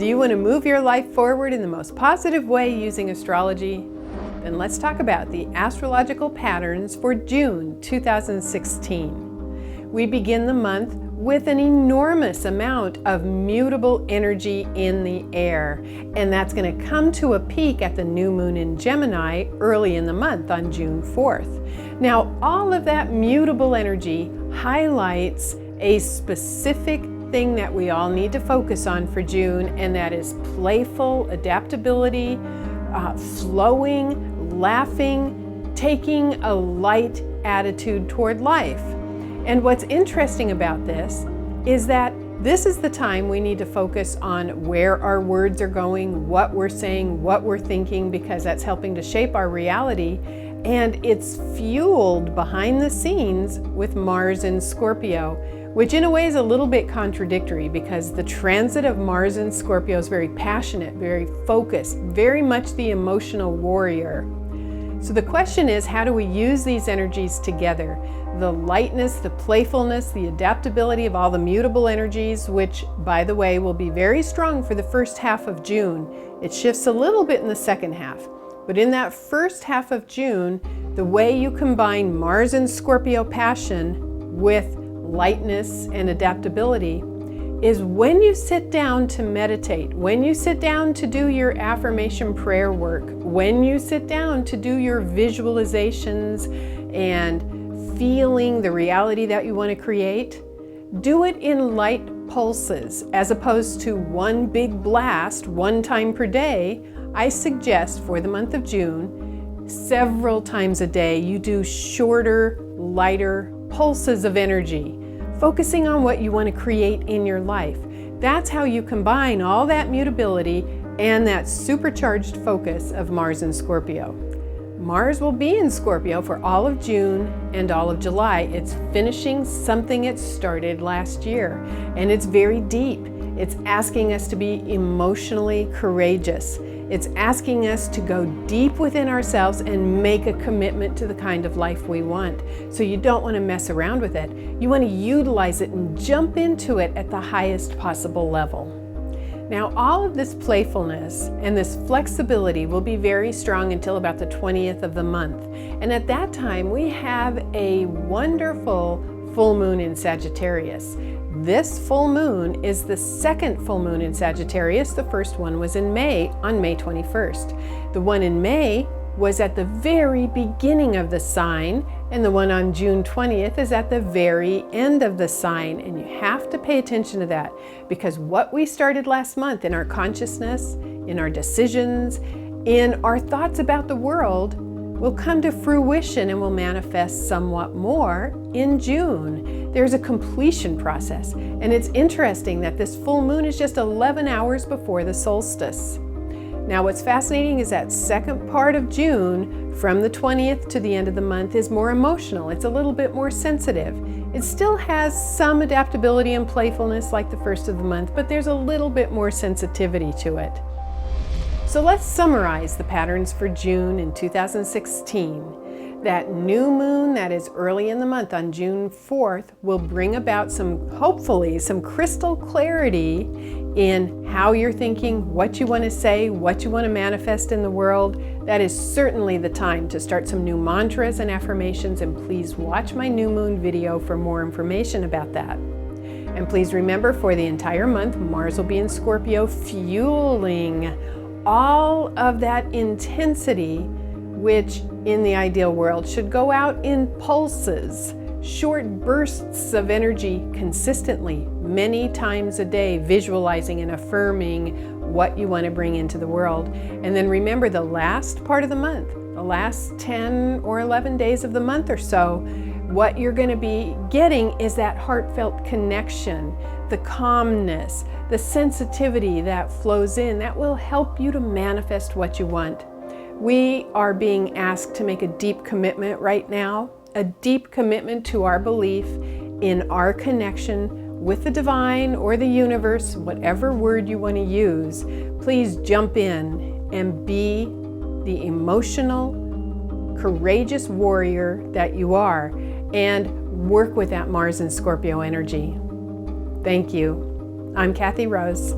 Do you want to move your life forward in the most positive way using astrology? Then let's talk about the astrological patterns for June 2016. We begin the month with an enormous amount of mutable energy in the air, and that's going to come to a peak at the new moon in Gemini early in the month on June 4th. Now, all of that mutable energy highlights a specific thing that we all need to focus on for June, and that is playful adaptability, flowing, laughing, taking a light attitude toward life. And what's interesting about this is that this is the time we need to focus on where our words are going, what we're saying, what we're thinking, because that's helping to shape our reality. And it's fueled behind the scenes with Mars in Scorpio, which in a way is a little bit contradictory because the transit of Mars in Scorpio is very passionate, very focused, very much the emotional warrior. So the question is, how do we use these energies together? The lightness, the playfulness, the adaptability of all the mutable energies, which, by the way, will be very strong for the first half of June. It shifts a little bit in the second half. But in that first half of June, the way you combine Mars and Scorpio passion with lightness and adaptability is when you sit down to meditate, when you sit down to do your affirmation prayer work, when you sit down to do your visualizations and feeling the reality that you want to create, do it in light pulses as opposed to one big blast one time per day. I suggest for the month of June, several times a day, you do shorter, lighter pulses of energy, focusing on what you want to create in your life. That's how you combine all that mutability and that supercharged focus of Mars in Scorpio. Mars will be in Scorpio for all of June and all of July. It's finishing something it started last year, and it's very deep. It's asking us to be emotionally courageous. It's asking us to go deep within ourselves and make a commitment to the kind of life we want. So you don't want to mess around with it. You want to utilize it and jump into it at the highest possible level. Now, all of this playfulness and this flexibility will be very strong until about the 20th of the month. And at that time, we have a wonderful full moon in Sagittarius. This full moon is the second full moon in Sagittarius. The first one was in May, on May 21st. The one in May was at the very beginning of the sign, and the one on June 20th is at the very end of the sign. And you have to pay attention to that, because what we started last month in our consciousness, in our decisions, in our thoughts about the world, will come to fruition and will manifest somewhat more in June. There's a completion process, and it's interesting that this full moon is just 11 hours before the solstice. Now, what's fascinating is that second part of June, from the 20th to the end of the month, is more emotional. It's a little bit more sensitive. It still has some adaptability and playfulness like the first of the month, but there's a little bit more sensitivity to it. So let's summarize the patterns for June in 2016. That new moon that is early in the month on June 4th will bring about hopefully some crystal clarity in how you're thinking, what you want to say, what you want to manifest in the world. That is certainly the time to start some new mantras and affirmations, and please watch my new moon video for more information about that. And please remember, for the entire month, Mars will be in Scorpio, fueling all of that intensity, which in the ideal world should go out in pulses, short bursts of energy consistently, many times a day, visualizing and affirming what you want to bring into the world. And then remember, the last part of the month, the last 10 or 11 days of the month or so, what you're going to be getting is that heartfelt connection, the calmness, the sensitivity that flows in, that will help you to manifest what you want. We are being asked to make a deep commitment right now, a deep commitment to our belief in our connection with the divine or the universe, whatever word you want to use. Please jump in and be the emotional, courageous warrior that you are, and work with that Mars and Scorpio energy. Thank you. I'm Kathy Rose.